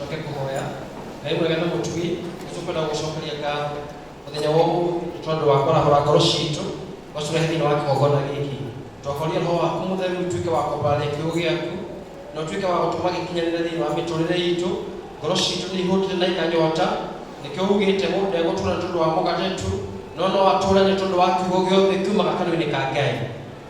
tucoke kuhoya ngai mwega na mutui tukwenda gucokeria ngatho muthenya wogu tondu wa korahura ngoro citu wacure thini wa kigongona giki twakoria roho waku mutheru utuike wa kubarĩria kiugo giaku na utuike wa gutuma gikinyanĩre thini wa miturire itu ngoro citu ni ihutire na ikanyota nikio ugite mundu egũtũra tondu wa mũgate tu no atũre nĩ tondu wa kiugo giothe kiumaga kanua-inĩ ka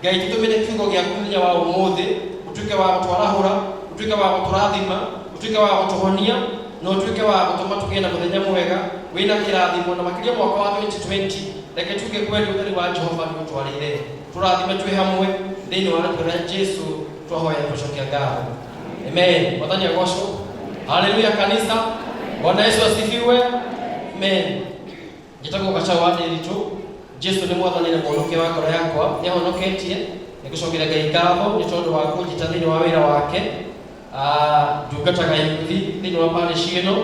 Ngai tũtũmĩre kiugo giaku mũthenya wa ũmũthĩ utuike wa gũtwarahũra utuike wa gũtũrathima utuike wa gũtũhonia na utuike wa gũtũma tũgĩe na mũthenya mwega wĩna kĩrathimo na makĩria mwaka wa 2020 reke tuge kweli ũtheri wa Jehova nĩ ũtwarĩire tũrathime twĩ hamwe thĩinĩ wa rĩtwa rĩa Jesu twahoya tũcokia ngatho amen. Mwathani agocwo. Haleluya kanisa. Bwana Yesu asifiwe. Amen. Njĩtagwo Gacaũ wa Ndĩritũ. Jesu nĩ mwathani na mũhonokia wa ngoro yakwa nĩ ahonoketie nĩngũcokera Ngai ngatho nĩ tondũ wa kũnjĩta thĩinĩ wa wĩra wake ndungataga yuthi thĩinĩ wa parish ĩno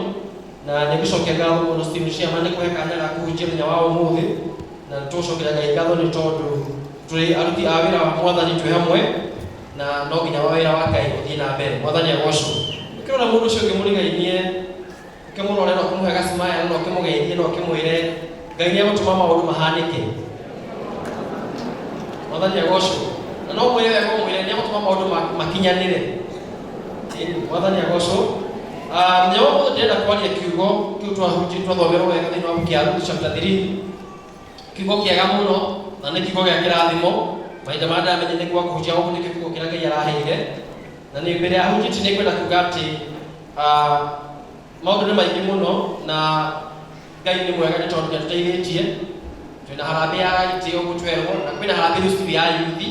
na nĩngũcokia ngatho mũno Steve Ciama nĩ kũhe kanya ga kũhunjia mũthenya wa ũmũthĩ na nĩtũgũcokera Ngai ngatho nĩ tondũ tũrĩ aruti a wĩra wa mwathani twĩ hamwe na no nginya wa wĩra wa Ngai ũthiĩ na mbere. Mwathani agocwo. Ũkĩrora mũndũ ũcio ũngĩmũrigainie ũkĩmũrorera ũkĩmũhe gacimaya na ũkĩmũgeithie na ũkĩmwĩre Ngai nĩegũtũma maũndũ mahanĩke. Mwathani agocwo. Na no mwĩre wega ũmwĩre nĩegũtũma maũndũ makinyanĩre. Mwathani agocwo. Mũthenya wa ũmũthĩ ndĩrenda kwaria kiugo kĩu twathomerwo wega thĩinĩ wa buku ya Luke chapter 3. Kiugo kĩega mũno na nĩ kiugo gĩa kĩrathimo. Mahinda marĩa ndĩramenya nĩ gwa kũhunjia ũguo nĩkĩo kiugo kĩrĩa Ngai araheire. Na nĩ mbere ya hunjĩti nĩ kwenda kuuga atĩ maũndũ nĩ maingĩ mũno na Ngai nĩ mwega nĩ tondũ nĩatũteithĩtie. Twĩna harambĩ ya itĩ ũguo twerwo na kwĩna harambĩ rũciũ ya yuthi.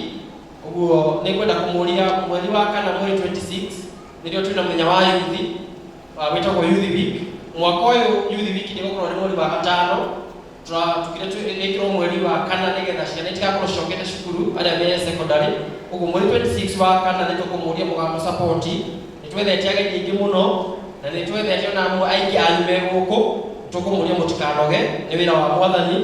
Ũguo nĩ kwenda kũmũria mweri wa kana mweri 26 nĩrĩo twĩna mũthenya wa yuthi wĩtagwo Youth Week. Mwaka ũyũ Youth Week nĩ gũkorwo nĩ mweri wa gatano twĩkĩrwo mweri wa kana nĩgetha ciana itigakorwo ciokete cukuru arĩa me secondary. Ũguo mweri 26 wa kana nĩ tũkũmũria mũgambo support. Nĩtwethete ageni aingĩ mũno na nĩtwethete ona amwe aingĩ anyu me gũkũ tũkũmũria mũtikanoge nĩ wĩra wa mwathani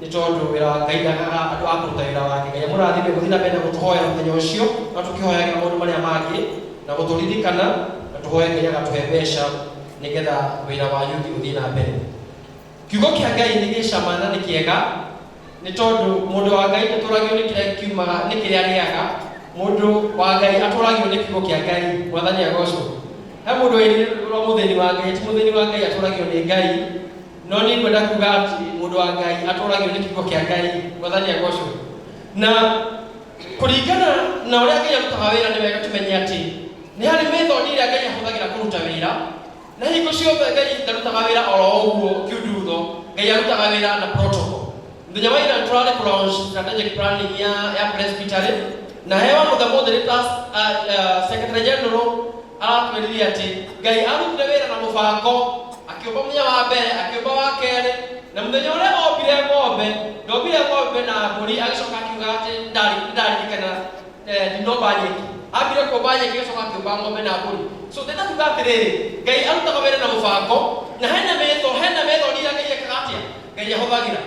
nĩ tondũ wĩra wa Ngai ndagaga andũ a kũruta wĩra wake. Ngai amũrathime gũthiĩ na mbere na gũtũhoera mũthenya ũcio na tũkĩhoyagĩra maũndũ marĩa mangĩ na gũtũririkana na tũhoe Ngai agatũhe mbeca nĩgetha wĩra wa yuthi ũthiĩ na mbere. Kiugo kĩa Ngai nĩ gĩcama na nĩ kĩega nĩ tondũ mũndũ wa Ngai atũragio nĩ kĩrĩa kiumaga nĩ kĩrĩa arĩaga. Mũndũ wa Ngai atũragio nĩ kiugo kĩa Ngai. Mwathani agocwo. He mũndũ wĩrire mũthĩni wa Ngai ti mũthĩni wa Ngai atũragio nĩ Ngai no nĩ kwenda kuuga atĩ mũndũ wa Ngai atũragio nĩ kiugo kĩa Ngai. Mwathani agocwo. Na kũringana na ũrĩa Ngai arutaga wĩra nĩ wega tũmenye atĩ nĩ harĩ method iria Ngai ahũthagĩra kũruta wĩra na hingo ciothe Ngai ndarutaga wĩra oro ũguo kiundutho. Ngai arutaga wĩra na protocol. Mũthenya wa ira tũrarĩ kũlaunch strategic planning ya presbytery na hewa mũthemothe secretary general aratwĩrithia atĩ Ngai arutire wĩra na mũbango akĩũmba mũthenya wa mbere akĩũmba wa kerĩ na mũthenya ũrĩa ombire ng'ombe ndombire ng'ombe na mbũri agĩcoka akiuga atĩ ndaririkana ndinomba nyeki ambire kũmba nyeki agĩcoka akĩũmba ng'ombe na mbũri. So ndĩrenda kuuga atĩrĩrĩ Ngai arutaga wĩra na mũbango na hena method iria Ngai ekaga atĩa Ngai ahũthagĩra.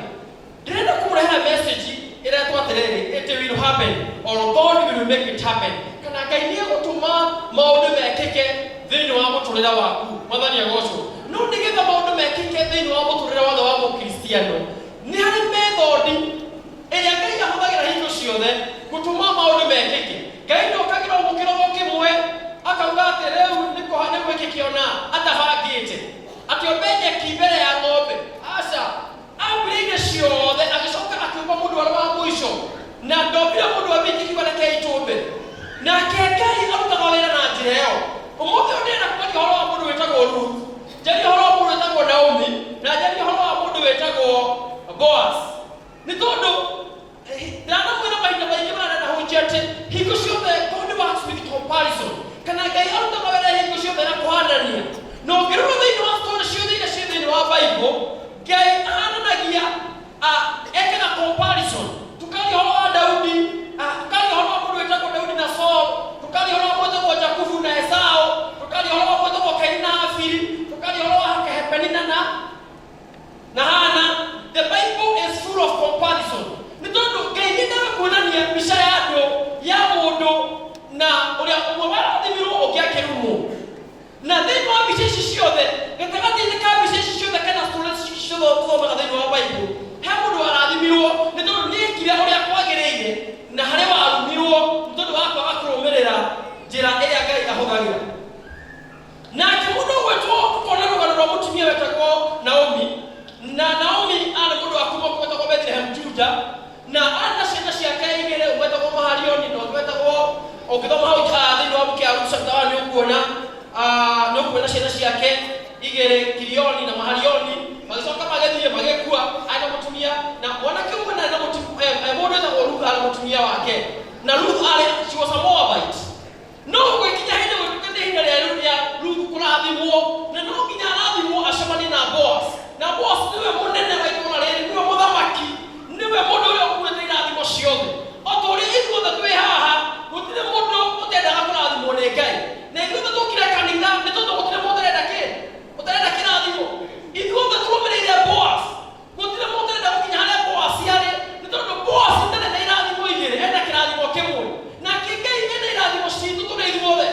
Ndĩrenda kũmũrehera message ĩrĩa twatĩrĩrĩ it will happen or God will make it happen. Kana Ngai nĩegũtũma maũndũ mekĩke thĩinĩ wa mũtũrĩre waku. Mwathani agocwo. No nĩgetha maũndũ mekĩke thĩinĩ wa mũtũrĩre wothe wa mũkristiano nĩ harĩ method ĩrĩa Ngai ahũthagĩra hingo ciothe gũtũma maũndũ mekĩke. Ngai ndokagĩra mũkĩrogo kĩmwe akauga atĩ rĩu nĩ gwĩkĩke ona atabangĩte atĩ ombe nyeki mbere ya ng'ombe. Aca ambire indo ciothe agĩcoka akĩũmba mũndũ ũrĩa wa mũico na ndombire mũndũ wa mĩingĩ kĩbareke itũmbe. Nake Ngai arutaga wĩra na njĩra ĩyo. Ũmũthĩ ndĩrenda kũmaria ũhoro wa mũndũ wĩtagwo Ruth, njarie ũhoro wa mũndũ wĩtagwo Naomi na njarie ũhoro wa mũndũ wĩtagwo Boaz. Nĩ tondũ ndanamwĩra mahinda maingĩ marĩa ndahunjia atĩ hingo ciothe God works with comparison. Kana Ngai arutaga wĩra hingo ciothe na kũhanania. Na ũngĩrora thĩinĩ wa story ciothe iria ciĩ thĩinĩ wa Bible Ngai ahananagia ekaga comparison. Tukaria ũhoro wa Daudi, tukaria ũhoro wa mũndũ wĩtagwo Daudi na Saul, tukaria ũhoro wa mũndũ wĩtagwo Jakubu na Esau, tukaria ũhoro wa mũndũ wĩtagwo Kaini na Habili, tukaria ũhoro wa Penina na Hana. The Bible is full of comparison. Nĩ tondũ Ngai nĩendaga kuonania mbica ya andũ ya mũndũ na ũrĩa ũmwe warathimirwo ũngĩ akĩrumwo. Na thĩinĩ wa mbica ici ciothe gatagati-inĩ ka mbica ici ciothe kana stories ciothe tũthomaga thĩinĩ wa Bible, he mũndũ warathimirwo nĩ tondũ nĩekire ũrĩa kwagĩrĩire na harĩa warumirwo nĩ tondũ wa kwaga kũrũmĩrĩra njĩra ĩrĩa Ngai ahũthagĩra. Nake mũndũ gwĩtwo kũona rũgano rwa mũtumia wetagwo Naomi, na Naomi arĩ mũndũ wa kuma gwetagwo Bethlehem Juda, na arĩ na ciana ciake igĩrĩ, gwetagwo Mahalioni na gwetagwo ũngĩthoma hau thĩinĩ wa mũkĩa chapter 1 nĩũkuona ciana ciake igĩrĩ, Kilioni na Mahalioni, magĩcoka magĩthiĩ magĩkua arĩ mũtumia, na mwanake ũmwe na mũndũ wetagwo Ruth arĩ mũtumia wake, na Ruth she was a Moabite. No gũkinya hĩndĩ gũtuĩka nĩ ihinda rĩa Ruth kũrathimwo, na no nginya arathimwo acemanie na Boaz, na Boaz nĩwe mũnene wa itũũra rĩrĩ, nĩwe mũthamaki, nĩwe mũndũ ũrĩa ũkuĩte irathimo ciothe. O ta ũrĩa ithuothe twĩ haha, gũtirĩ mũndũ ũtendaga kũrathimwo nĩ Ngai, na ithuothe tũkire kanitha nĩ tondũ gũtirĩ mũndũ ũtarenda kĩrathimo. Ithuothe tũrũmĩrĩire Boaz, gũtirĩ mũndũ ũrenda gũkinya harĩa Boaz arĩ, nĩ tondũ Boaz ndarĩ na irathimo igĩrĩ, ena kĩrathimo kĩmwe, nake Ngai ena irathimo citũ tũrĩ ithuothe.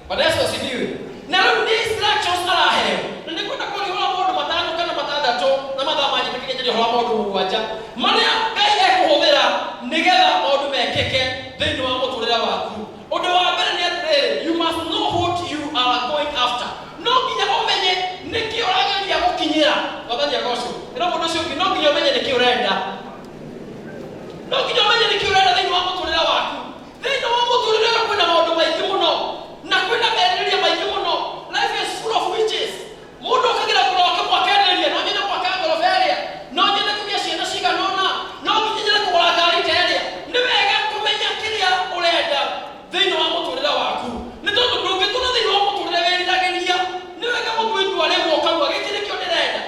Bwana Yesu asifiwe. Na rĩu nĩ instructions araheo, na nĩ kwenda kũrĩhũra maũndũ matano kana matandatũ na mathaa manyitĩkĩrie njĩrĩhũra maũndũ mũgwanja marĩa Ngai ekũhũthĩra nĩgetha maũndũ mekĩke thĩinĩ wa mũtũrĩre waku. Ũndũ wa mbere nĩ atĩrĩrĩ, you must know what you are going after. No nginya ũmenye nĩkĩ ũrageria gũkinyĩra. Wathani agocwo. Ĩno mũndũ ũcio ũngĩ no nginya ũmenye nĩkĩ ũrenda. No nginya ũmenye nĩkĩ ũrenda thĩinĩ wa mũtũrĩre waku. Thĩinĩ wa mũtũrĩre waku kwĩna maũndũ maingĩ mũno, na kwĩna merirĩria maingĩ mũno. Life is full of witches. Mũndũ ũkagira kũroka mwakenderia, no nyende mwaka ngoroba ĩrĩa, no nyende kũgĩa ciana cigana ũna, no nginya nyende kũgũra ngari ta ĩrĩa. Nĩ wega kũmenya kĩrĩa ũrenda thĩinĩ wa mũtũrĩre waku, nĩ tondũ ndũngĩtũra thĩinĩ wa mũtũrĩre wĩriragĩria. Nĩ wega mũndũ itua rĩmwe ũkauga gĩkĩ nĩkĩo ndĩrenda.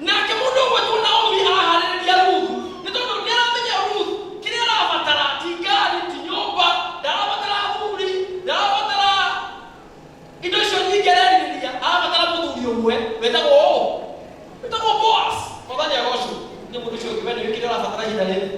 Nake mũndũ ũgwĩtwo Naomi araharĩrĩria Ruth, nĩ tondũ nĩ aramenya Ruth kĩrĩa arabatara ti ngari, ti nyũmba, ndarabatara athuri, ndarabatara indo icio nyingĩ arerirĩria, arabatara mũthuri ũmwe wetagwo Boaz. Mwathani agocwo. Nĩ mũndũ ũcio ũngĩ wena kĩrĩa ũrabatara ihinda rĩrĩ.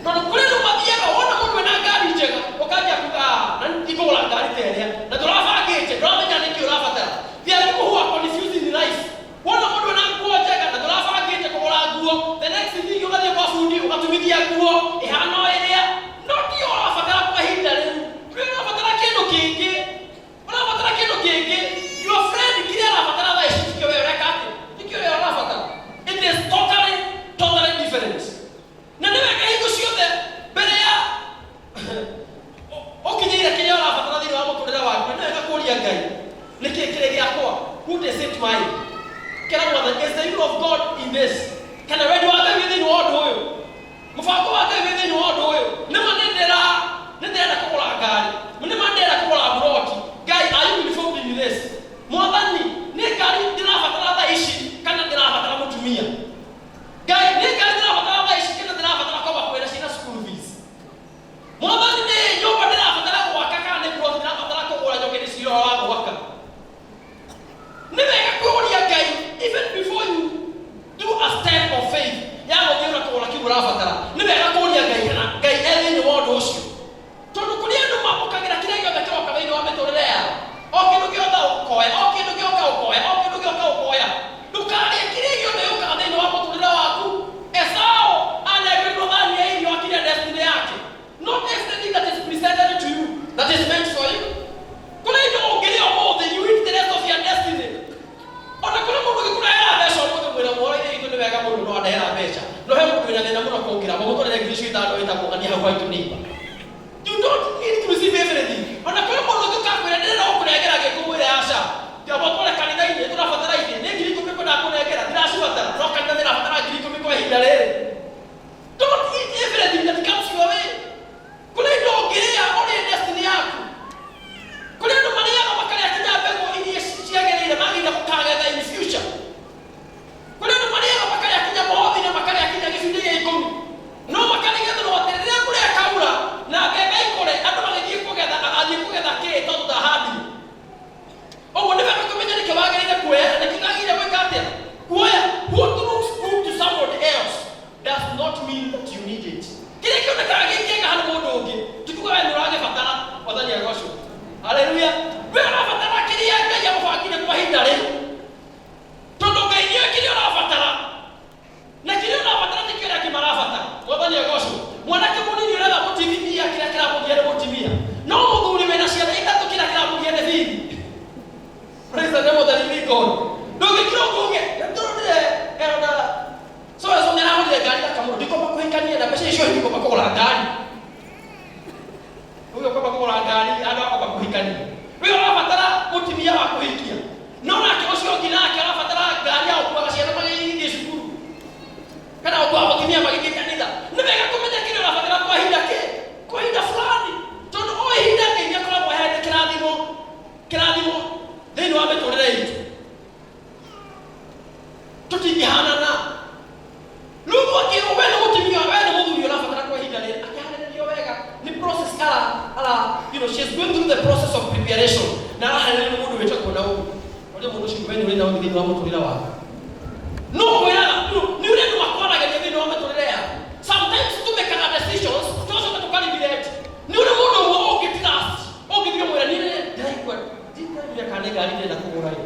Tondũ kũrĩ andũ mathiaga wona mũndũ ena ngari njega ũkanjia kuuga na ndikũgũra ngari ta ĩrĩa, na ndũrabangĩte, ndũramenya nĩkĩ ũrabatara. There are people who are confused in life. Wona mũndũ ena nguo njega na ndũrabangĩte kũgũra nguo, the next thing ũgathiĩ kwa bundi ũgatumithia nguo ĩhana o ĩrĩa. No ti ũrabatara kwa ihinda rĩu. Ũrabatara kĩndũ kĩngĩ. Ũrabatara kĩndũ kĩngĩ. Your friend kĩrĩa arabatara thaa ici tikĩo wee ũreka atĩ. Tikĩo wee ũrabatara. It is totally different. Na nĩ wega hingo ciothe mbere ya ũkinyĩire kĩrĩa ũrabatara thĩinĩ wa mũtũrĩre waku, nĩ wega kũũria Ngai, nĩkĩ kĩrĩ gĩakwa? Who does it mine? Kĩra Mwathani, is the will of God in this? Kana wendi wa Ngai wĩ thĩinĩ wa ũndũ ũyũ? Mũbango wa Ngai wĩ thĩinĩ wa ũndũ ũyũ? Nĩma nĩndĩrenda kũgũra ngari, nĩma ndĩrenda kũgũra buroti. Ngai, are you involved in this? Mwathani, nĩ ngari ndĩrabatara thaa ici kana ndĩrabatara mũtumia? Ngai, nĩ ngari ndĩrabatara thaa ici kana ndĩrabatara kwamba kwĩra ciana school fees? Mwathani, nĩ nyũmba ndĩrabatara gwaka kana nĩ buroti ndĩrabatara kũgũra njoke ndĩcirora wa gwaka? Nĩ wega kũũria Ngai even before you do a step of faith ya gũthiĩ kũgũra kĩu ũrabatara. Nĩ wega kũũria Ngai kana Ngai thĩinĩ wa ũndũ ũcio, tondũ kũrĩ andũ mamũkagĩra kĩrĩa gĩothe kĩroka thĩinĩ wa mĩtũrĩre yao. O kĩndũ gĩothe ũkoya, o kĩndũ gĩoka ũkoya, o kĩndũ gĩoka ũkoya. Ndũkarĩe kĩrĩa gĩothe gĩũkaga thĩinĩ wa mũtũrĩre waku. Esau anengerirwo thani ya irio akinya destiny yake. Not everything that is presented to you that is meant for you. Kũrĩ indo ũngĩrĩa ũmũthĩ, you eat the rest of your destiny. Ona kũrĩ mũndũ ũgĩkũrehera mbeca ũmũthĩ mwĩra mũhoro-inĩ itũ nĩ wega mũndũ no andehera mbeca. No he mũndũ wĩna thĩna mũno kũngĩra, mũgũtũrĩre ngiri icio ithano wĩtagwo ng'ania hau haitu neighbor. You don't need to receive everything. Ona kũrĩ mũndũ ũngĩkakwĩra ndĩrenda gũkũnengera gĩkũmwĩre aca. Tiamba tware kanitha-inĩ tũrabatara ici, nĩ ngiri 10 kwenda kũnengera, ndĩracibatara. No kanitha ndĩrabatara ngiri 10 kwa ihinda rĩrĩ. Don't eat everything that comes your way. Kũrĩ indo ũngĩrĩa ũrĩe destiny yaku. Kũrĩ andũ marĩaga makarĩa kinya mbegũ iria ciagĩrĩire magĩrĩire gũkagetha in future. Kũrĩ andũ marĩaga makarĩa kinya mũhothi na makarĩa kinya gĩcunjĩ gĩa 10. No makarĩgetherwo atĩ rĩrĩa kũrĩa kaura na mbembe ikũre, andũ magĩthiĩ kũgetha kĩĩ tondũ ndahandi. Ũguo nĩ wega kũmenya nĩkĩ wagĩrĩire kuoya na nĩkĩ wagĩrĩire gwĩka atĩa. Kuoya, who looks good to somebody else ihinda rĩu tondũ Ngai nĩoĩ kĩrĩa ũrabatara na kĩrĩa ũrabatara nĩ kĩrĩa kĩmarabatara. Mwathani agocwo. Mwanake mũnini ũrenda mũtimithia kĩrĩa kĩramũgia nĩ mũtimia, no mũthuri wĩna ciana ithatũ kĩrĩa kĩramũgia nĩ bibi. Praise the name of the living God. Ndũngĩkira ũguge ndũrũndire enda so eso nĩ arahũrire ngari akamũrũ ndikoma kũhikania na mbeca icio ndikoma kũgũra ngari. Huyo kwa kũgũra ngari andũ akoma kũhikania. Wewe ũrabatara mũtimia wa kũhikia, no nake ũcio ũngĩ nake ũrabatara ngari ya gũkuaga ciana magĩthiĩ cukuru kana ũkua mũtimia magĩthiĩ kanitha. Nĩ wega kũmenya kĩrĩa ũrabatara kwa ihinda kwa ihinda fulani, tondũ o ihinda Ngai nĩakoragwo aheete kĩrathimo thĩinĩ wa mĩtũrĩre itũ. Tũtingĩhanana. Rĩu akĩrwo we nĩ mũtimia, we nĩ mũthuri ũrabatara kwa ihinda rĩrĩ, akĩharĩrĩrio wega nĩ process she's going through the process of preparation. Na araharĩrĩrio nĩ mũndũ wĩtagwo Naomi. Ũrĩa mũndũ ũcio we nĩ ũrĩ Naomi thĩinĩ wa mũtũrĩre wake. No kwĩraga nĩ ũrĩa andũ makwaragĩria thĩinĩ wa mĩtũrĩre yao. Sometimes tumekaga decisions tunacoka tukaregret. Nĩ ũrĩa mũndũ ũmwe ũngĩtrust ũngĩthiĩ mwĩra niĩ ndĩraigua kana nĩ ngari ndĩrenda kũgũra ĩ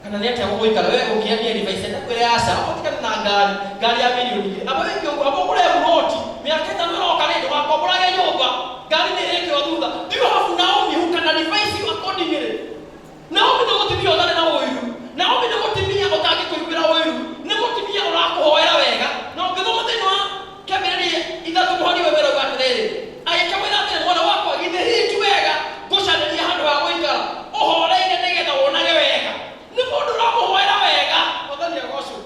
kana nĩ atĩa gũgũikara we ũkĩania advice na kwĩra aca ũtikane na ngari ya milioni igĩrĩ aba wĩngĩ ũguo aba ũgũre buroti mĩaka ĩtano ĩroka rĩ ndũgakomborage nyũmba ngari nĩ ĩrĩkĩo thutha. Do you have Naomi who can advise you accordingly? Naomi nĩ mũtimia ũtarĩ na ũiru. Naomi nĩ mũtimia ũtangĩkũiguĩra ũiru. Nĩ mũtimia ũrakũhoera wega. Na ũngĩthoma thĩinĩ wa kĩambĩrĩria ithatũ mũhari wa mĩrongo atĩrĩrĩ agĩkamwĩra atĩrĩ mwana wakwa githĩ hiki wega ngũcarĩria handũ ha gũikara ũhoreire nĩgetha wonage wega. Nĩ mũndũ ũramũhoera wega. Mwathani agocwo.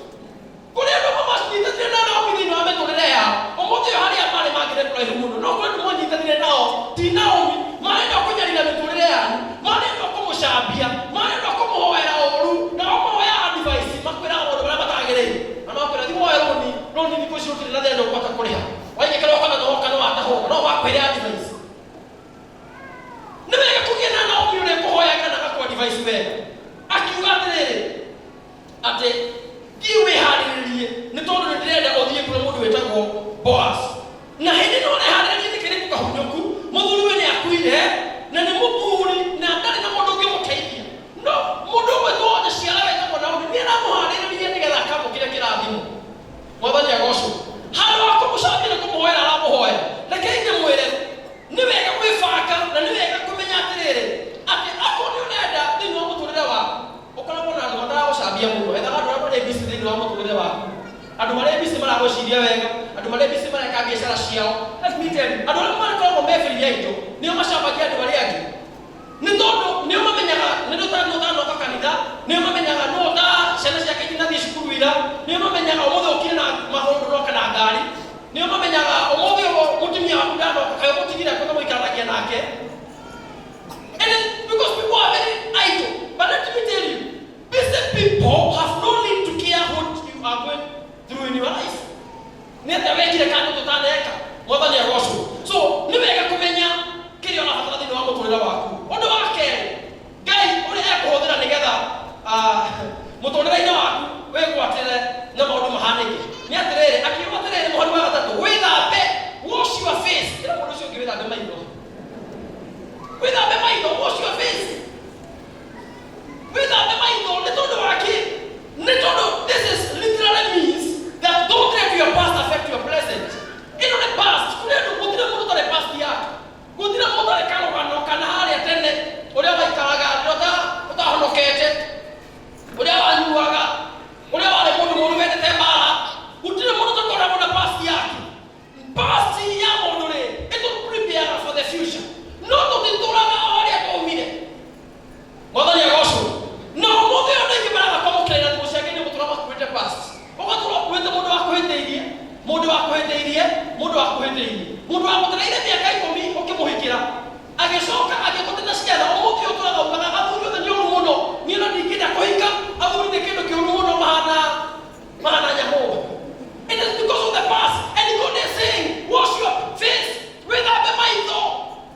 Kũrĩa andũ macinyitanire na Naomi thĩinĩ wa mĩtũrĩre yao ũmũthĩ ũyũ harĩa marĩ mangĩre kũraihu mũno no kwĩ mũnyitanire nao ti Naomi marenda kũnyarira mĩtũrĩre yanyu, marenda kũmũcambia, marenda kũmũhoera ũũru na kũmũhoya advice makwĩra maũndũ marĩa matagĩrĩire na makwĩra thimoe rũni thikũ ici rũtirĩ na thĩna ũkwata kũrĩha waigĩkĩra ũkana no ũkana watahũka no wakwĩre advice. Nĩ wega kũgĩa na Naomi ũrĩa kũhoyaga na gakũ advice wega akiuga atĩrĩrĩ atĩ thiĩ wĩharĩrĩrie nĩ tondũ nĩ ndĩrenda ũthiĩ kũrĩ mũndũ wĩtagwo Boaz. Na hĩndĩ ĩno ũreharĩrĩrie nĩ kĩrĩkũ kahunyũku mũthuriwe nĩ akuire na nĩ mũthuri na ndarĩ na mũndũ ũngĩmũteithia. No mũndũ ũmwe tondũ ciara wĩtagwo Naomi nĩ aramũharĩrĩria nĩgetha akamũkĩre kĩrathimo. Mwathani agocwo. Handũ wa kũmũcambia na kũmũhoera aramũhoera. Rekei ndĩmwĩre nĩ wega gwĩbanga na nĩ wega kũmenya atĩrĩrĩ atĩ akorwo nĩ ũrenda thĩinĩ wa mũtũrĩre waku ũkoragwo na andũ mataragũcambia mũno ethaga andũ arĩa marĩ busy thĩinĩ wa mũtũrĩre waku, andũ marĩ busy maragũciria wega, andũ marĩ busy mareka biacara ciao. Let me tell you, andũ arĩa makoragwo mebĩrĩria itũ nĩo macambagia andũ arĩa angĩ nĩ tondũ nĩo mamenyaga nĩ ũtanoka kanitha, nĩo mamenyaga no ta ciana ciake itinathiĩ cukuru ira, nĩo mamenyaga ũmũthĩ ũkire na maũndũ noka na ngari, nĩo mamenyaga ũmũthĩ mũtumia waku ndanoka kaĩ ũgũtigire kwenda mũikaranagia nake. And it's because people are very idle. But let me tell you, busy people have no need to care what you are going through in your life. Nĩ atĩa wekire kandu tũtaneka. Mwathani agocwo. So nĩ wega kũmenya kĩrĩa ũrabatara thĩinĩ wa mũtũrĩre waku. Ũndũ wa kerĩ, Ngai ũrĩa ekũhũthĩra nĩgetha mũtũrĩre-inĩ waku wĩgwatĩre na maũndũ mahanĩke nĩ atĩrĩrĩ akiuga atĩrĩrĩ mũhari wa gatatũ wĩthambe, wash your face. Ĩra mũndũ ũcio ũngĩ wĩthambe maitho. Wĩthambe maitho, wash your face. Wĩthambe maitho nĩ tondũ waki nĩ tondũ this is literally means that don't let your past affect your present. Ĩno nĩ past. Kũrĩa andũ gũtirĩ mũndũ ũtarĩ past yake. Gũtirĩ mũndũ ũtarĩ karũgano kana harĩa tene ũrĩa waikaraga ũtahonokete, ũrĩa wanyuaga, ũrĩa warĩ mũndũ mũru wendete mbara. Gũtirĩ mũndũ ũtakoragwo na past yake. Past ya mũndũ rĩ ĩtũ prepare for the future. No tũtitũraga o harĩa twaumire. Mwathani agocwo. No mũthĩ ũyũ nĩ ingĩmaraga kwamũkĩrĩra thimũ ciake nĩ gũtũra makuĩte past. Ũgatũra kuĩte mũndũ wakuhĩtĩirie, mũndũ wakuhĩtĩirie, mũndũ wakuhĩtĩirie, mũndũ wagũtereire mĩaka 10 ũkĩmũhikĩra agĩcoka agĩgũtena ciana. Ũmũthĩ ũyũ tũraga ugaga athuri othe nĩ ũru mũno, niĩ no ndingĩenda kũhika, athuri nĩ kĩndũ kĩũru mũno mahana nyamũ. It is because of the past. And God is saying, wash your face, wĩthambe maitho,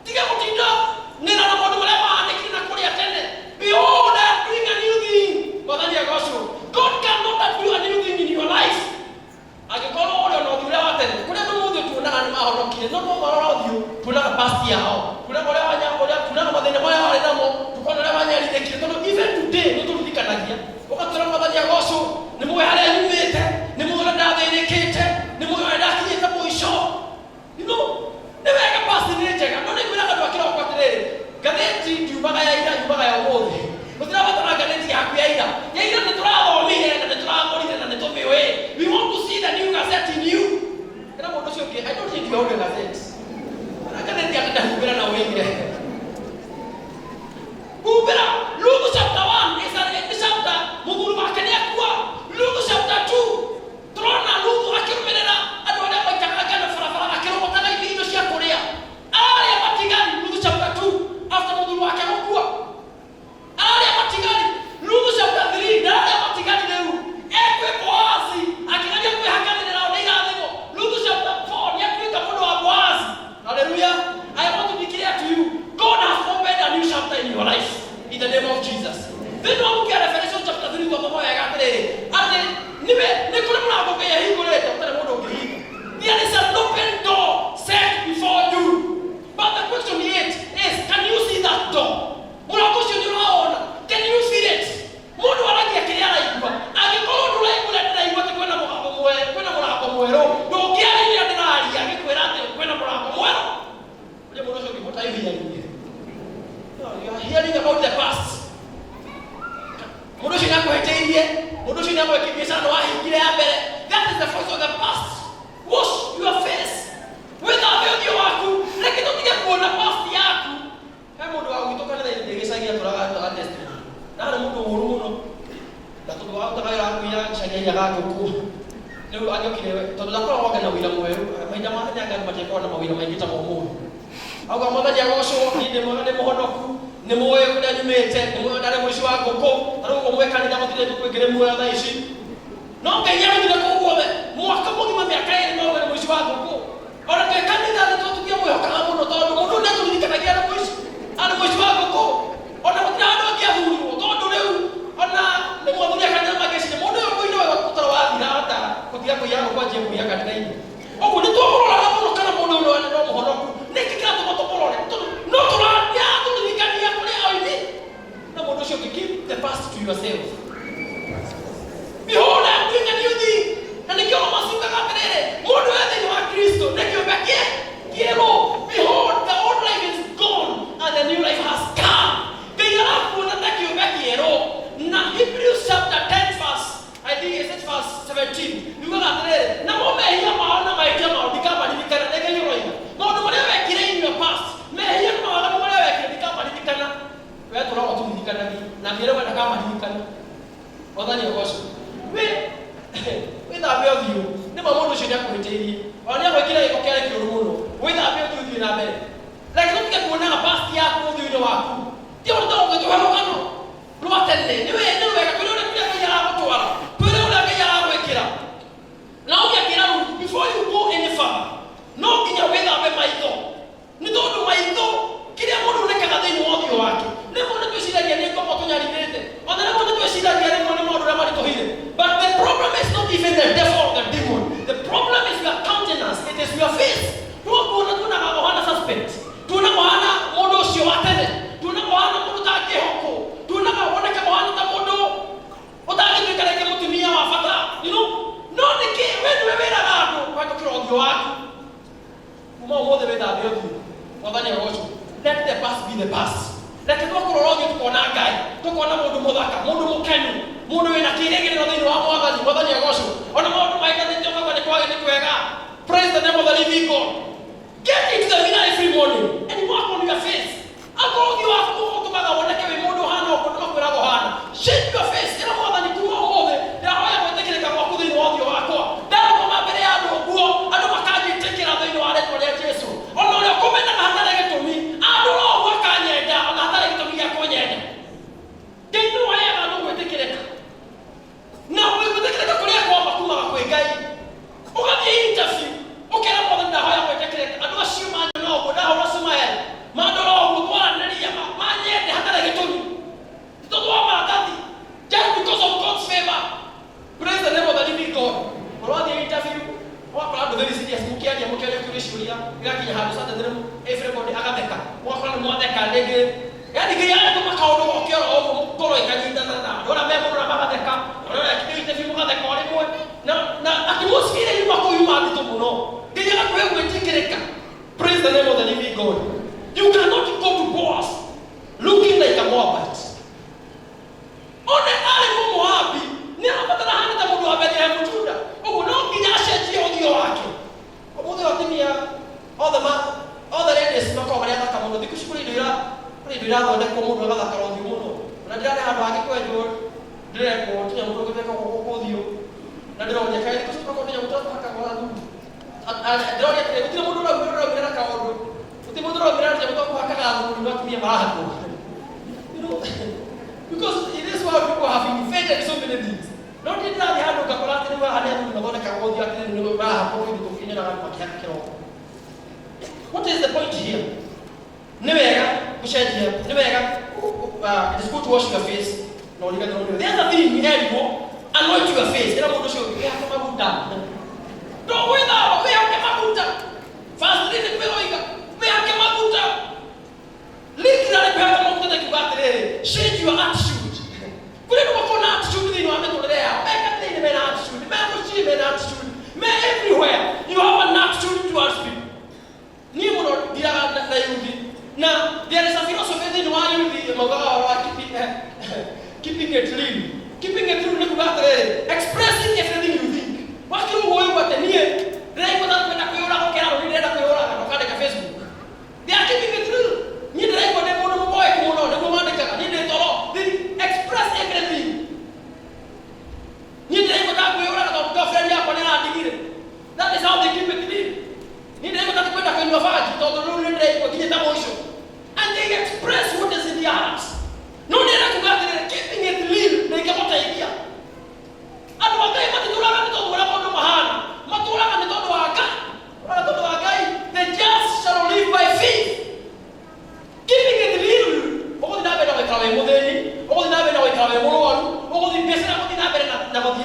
tiga gũtinda nĩra na maũndũ marĩa mahanĩkire na kũrĩa tene. Behold, I am doing a new thing. Mwathani agocwo. God cannot do a new thing in your life. Angĩkorwo ũrĩa na ũthiũ ũrĩa wa tene kũrĩa andũ mũthĩ tuonaga nĩ mahonokire no marora ũthiũ tuonaga past yao, kũrĩa ũrĩa tuonaga mathĩna marĩa warĩ namo, tukona ũrĩa wanyarithĩkire tondũ even today nĩ tũririkanagia Tũramwĩtĩra Mwathani agocwo, nĩ mũĩ harĩa nyumĩte, nĩ mũĩ ũrĩa ndathĩnĩkĩte, nĩ mũĩ ũrĩa ndakinyĩte mũico. Nĩ wega past nĩ njega, no nĩ kwĩraga andũ a kĩroko atĩrĩrĩ, ngathĩti ndiumaga ya ira, yumaga ya ũmũthĩ. Gũtirabatara ngathĩti yaku ya ira. Ya ira nĩ tũrathomire na nĩ tũragũrire na nĩ tũmĩũĩ. We want to see the new gazette in you. Ĩra mũndũ ũcio ũngĩ, I don't need your gazette. Ngathĩti akahumbĩra na ũrĩire. Humbĩra. Luke chapter 1 is a chapter mũthuri wake nĩ akua. Luke chapter 2 tũrona Luke akĩrũmĩrĩra andũ arĩa maikaraga ngano barabara akĩrogotaga indo cia kũrĩa. Arĩa matigari Luke chapter 2 after mũthuri wake gũkua. Arĩa matigari Luke chapter 3 na arĩa matigari rĩu ekwe Boazi akĩgeria kwĩhakanĩrĩra o irathimo. Luke chapter 4 nĩ atuĩka mũndũ wa Boazi. Hallelujah. I want to declare to you, God has opened a new chapter in your life in the name of Jesus. Then we get Revelation chapter 3 kwa pamoja yagatĩrĩrĩ. Ati nĩ kũrĩ mũrango Ngai ahingũrĩte ũtarĩ mũndũ ũngĩhinga. There is an open door set before you. But the question is, can you see that door? Mũrango ũcio nĩ ũraona. Can you feel it? Mũndũ aragia kĩrĩa araigua. Angĩkorwo ndũraigua ndĩraigua atĩ kwĩna mũrango mwerũ. Ndũngĩarĩria ndĩraria agĩkwĩra atĩ kwĩna mũrango mwerũ. Ũrĩa mũndũ ũcio ũngĩmũtaithia ningĩ. You are hearing about the past. Mũndũ ũcio nĩakwĩhĩtĩirie. Mũndũ ũcio nĩakwĩkĩrie sana wahingire ya mbere. That is the voice of the past. Wash your face. Wĩthambe ũthiũ waku. Reke tũtige kuona past yaku. He mũndũ wa gwitũ kanitha-inĩ ndĩgĩcagia tũraga destiny. Na nĩ mũndũ mũru mũno. Na tondũ wa gũtaga wĩra waku ya gĩcagia gagũkũ. Rĩu agĩokire tondũ ndakoragwo ake na wĩra mwerũ. Mahinda ma tene Ngai matiakoragwo na mawĩra maingĩ ta mũmũthĩ. Auga Mwathani agocwo, nĩ mwega nĩ mũhonoku. Nĩ mũĩ kũrĩa nyumĩte, nĩ mũĩ ndarĩ mũici wa ngũkũ. Na rĩu ũguo mwĩ kanitha mũtirĩ kwĩngĩrĩ muoyo thaa ici. No Ngai nĩarutire kũu guothe mwaka mũgima mĩaka ĩrĩ no ũrĩ mũici wa ngũkũ. Ona twĩ kanitha nĩtũtugie mwĩhokaga mũno tondũ mũndũ nĩatũririkanagia arĩ mũici wa ngũkũ. Ona gũtirĩ handũ angĩathurirwo tondũ rĩu ona nĩ mwathuri akanitha magĩciria mũndũ ũyũ mũini wega gũtara wathira ahota gũtiga kũiya ngũkũ anjie kũiya kanitha-inĩ. Ũguo nĩtwamũroraga mũno kana mũndũ ũyũ no mũhonoku. Nĩkĩ kĩratũma tũmũrore? No tũratũririkania kũrĩ oini. Na mũndũ ũcio ũngĩ, keep the past to yourself. Behold, I am doing a new thing. Na nĩkĩo macukaga atĩrĩrĩ, mũndũ wĩ thĩinĩ wa Kristo nĩ kĩũmbe kĩerũ. Behold, the old life is gone and the new life has come. Ngai arakuona ta kĩũmbe kĩerũ. Na Hebrews chapter 10 verse, I think it's verse 17. Yugaga atĩrĩrĩ, na mehia mao na mahĩtia mao ndikamaririkana. Nĩ Ngai ũroiga. Maũndũ marĩa wekire in your past, mehia na mawaganu marĩa wekire ndikamaririkana. We tũragwo tũririkanagia na mbere we ndakamaririkana. Mwathani agocwo. Wĩthambe ũthiũ. Nĩ ma mũndũ ũcio nĩakwĩhĩtĩirie. Ona nĩagwĩkĩra gĩko kĩarĩ kĩũru mũno. Wĩthambe ũthiũ ũthiĩ na mbere. Reke tũtige kuonaga past yaku ũthiũ-inĩ waku. Ti ũndũ ũngĩtũhe rũgano rwa tene. Nĩ wega kwĩrĩ ũrĩa Ngai aragũtwara. Kwĩrĩ ũrĩa Ngai aragwĩkĩra. Na ũngĩakĩra before you go any further, no nginya wĩthambe maitho. Nĩ tondũ maitho kĩrĩa mũndũ nekaga thĩinĩ wa ũthiũ wake. Rĩmwe nĩ twĩciragia nĩ ngombo tũnyarithĩte. Ona rĩmwe nĩ twĩciragia rĩmwe nĩ maũndũ ũrĩa maritũhire. But the problem is not even the devil or the demon. The problem is your countenance. It is your face. Tuona tuonaga suspect. Tuonaga mũndũ ũcio wa tene. Tuonaga mũndũ ũtangĩhokwo. Tuonaga woneka ta mũndũ ũtangĩtuĩka rĩngĩ mũtumia wa bata. No nĩkĩ we nĩwe wĩraga andũ kũhetũkĩra ũthiũ waku. Kuma ũmũthĩ wĩthambe ũthiũ. Mwathani agocwo. Let the past be the past. Reke twakorwo ũthiũ tũkona Ngai. Tũkona mũndũ mũthaka, mũndũ mũkenu, mũndũ wĩna kĩĩrĩgĩrĩro thĩinĩ wa Mwathani. Mwathani agocwo. Ona maũndũ mahikanĩtio kagwa nĩ kwega. Praise the name of the living God. Get into the winner every morning and work on your face. Akorwo ũthiũ waku ũtũmaga woneke wĩ mũndũ hana ũguo nĩmakwĩragwo hana. Shape your face. Ĩra Mwathani kuma ũmũthĩ ndahoya gwĩtĩkĩrĩka gwaku thĩinĩ wa ũthiũ wakwa. Ndarũgama mbere ya andũ ũguo, andũ makanjĩtĩkĩra thĩinĩ wa rĩĩtwa rĩa Jesũ. Ona ũrĩa ũkũmenaga hatarĩ gĩtũmi, andũ no ũguo akanyenda ona hatarĩ gĩtũmi gĩa kũnyenda. Ngai nĩ waheaga andũ gwĩtĩkĩrĩka. Na gwĩtĩkĩrĩka kũrĩa kwamba kumaga kwĩ Ngai. Ũgathiĩ interview, ũkera Mwathani ndahoya gwĩtĩkĩrĩka. Andũ acio manyona ũguo, ndahũra Sumaeli. Mandora ũguo twaranĩria manyende hatarĩ gĩtũmi. Tondũ wa maratathi. Just because of God's favor. Praise the name of the living God. Ũrathiĩ interview, wakora andũ very serious, mũkĩaria kũrĩ ciũria, igakinya handũ suddenly everybody agatheka. Wakora nĩ mwatheka rĩngĩ. Yaani Ngai aratũma kaũndũ gokĩora ũguo ngoro ĩkanyitana na andũ arĩa me mũno magatheka. matheka ore mwe na atmosphere yuma ko yuma ndito muno nginya kwe gwetikirika. Praise the name of the living God. You cannot go to Boaz looking like a Moabite. One ale Moabi ni apatana hana ta mundu abedi ya Juda. Ogo no nginya ashetie odio wake. Omuthi watimia all the ladies makao maria thaka muno thikushukuri ndira thonde ko mundu agathaka rothi muno. Na ndira handu hake kwenjwo ndireko tinya mundu githeka gukuthio. Na ndironya kai thikushukuri ko tinya mundu haka gwa thu. Ndironya kire gutire mundu ura kaundu. Gutire mundu ura ngira mundu haka ga mundu watimia marahako. You know, because in this world people have invented so many things. Not in that they have no calculate anywhere and then no one can hold you at the new What is the point here? Nevega, which idea? Nevega, it is good to wash your face. No, you can do the other thing you have more, anoint your face. Then I'm going to show you. We have come down. Don't wait now. We have come down. Fast, little bit. We have come down. Literally, we have come down. Change your attitude. We don't want attitude in your attitude. Make attitude. Make attitude. Make everywhere. You have an attitude towards people. Now, there is a philosophy in why you keeping it real. Keeping it real, expressing everything you think. What can you go about the near? They are keeping it real. They express everything. That is how they keep it real. And they express what is in their hearts. No, they are keeping it real. They get what I hear. And what they want to do, the just shall live by faith. Keeping it real. All the Nabe all the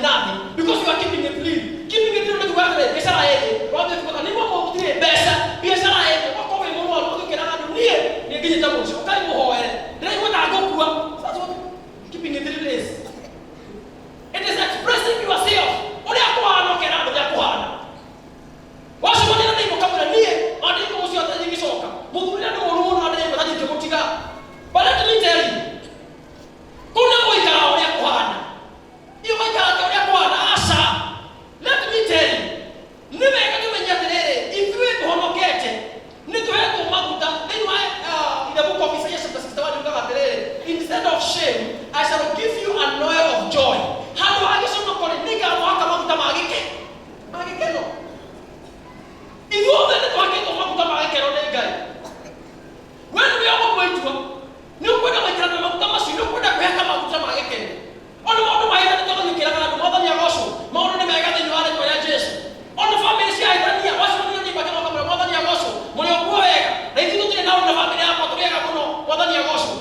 Nabe because you are keeping it real. Keeping it real to keeping it real is. It is expressing yourself. But let me tell you, let me tell you, if you homogate, in the book of Isaiah chapter 61, instead of shame, I shall give you an oil of joy. How do I get some of the nigga walk about Magike? If you want to talk about Magike, when we are going to no kwenda mekana kama sio kwenda kuweka mafuta mageke. Ono maana ndio ndio kila mmoja ya gosho. Maana ni megata nyuane kwa ya Yesu. Ono family si aitania, wacho ni mpaka kama mmoja ya gosho. Mlio kuweka. Na hizo ndio ndio na family yako tuweka mno mmoja ya gosho.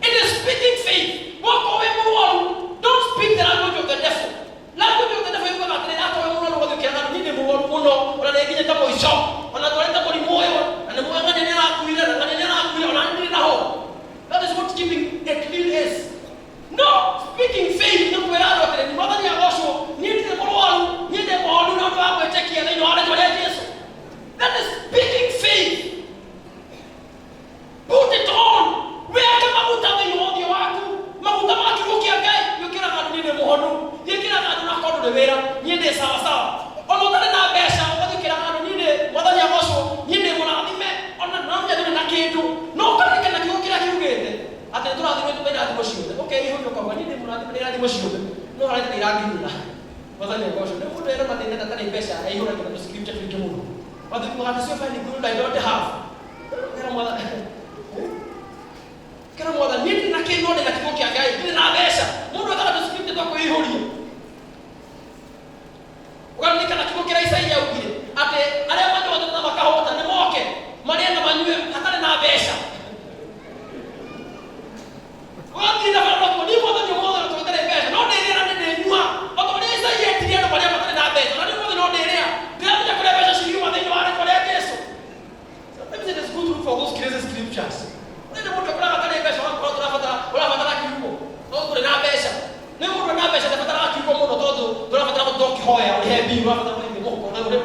It is speaking faith. Walk away from don't speak the language of the devil. Language of the devil yuko na tena hapo wewe unaona kwa nini mno unalegeja tapo hicho. Unatoleta kwa moyo. Na moyo ngani nena kuila na nena kuila unaandika na ho. That is what keeping it real is. No, speaking faith. No, we're not going to mother your worship. Need the world. Need the world. Not to take care. They know how to do. That is speaking faith. Put it on. Where can mafuta wenye wodi wako? Mafuta maki ukiagai. Yukira kadu nide muhono. Yukira kadu nakodo de vera. Nide sawa sawa. Ono tane na besha. Yukira kadu nide mother your worship. Nide mwana adime. Ona namja nide nakitu. No kani kana kiukira kiugete. Ate tura adime tu bena adimo shiude. Okay, hiyo ndio kwa nini mwana adime adimo shiude. No hali ni rangi nila. Mother your worship. Ndio ndio na ndio tani besha. Hiyo ndio scripture tulikimudu. Watu kwa sio fani good I don't have. Kera mwana nini na kinone na kikoki agai. Ni na besha. Mundu ataka scripture tu kwa hiyo hiyo. Ukanika na kikoki ra Isaia ugire. Ate ale mwana watu na makahota ni moke. Maria na manywe hata na besha. Wati na bado kwa nini mwana nyomo na tutere besha. No ndio na ndio nyua. Watu ni Isaia tiria na Maria hata na besha. Na ndio no ndio. Ndio ya kule besha shiyo wa ndio wale kwa Yesu. Sometimes it is good for those crazy scriptures. Ndio mtu kwa hata na besha watu wala hata kiuko. Ndio na besha. Ndio na besha hata kiuko mmoja todo. Ndio kuhoya uri he biru abatara muri moko na uri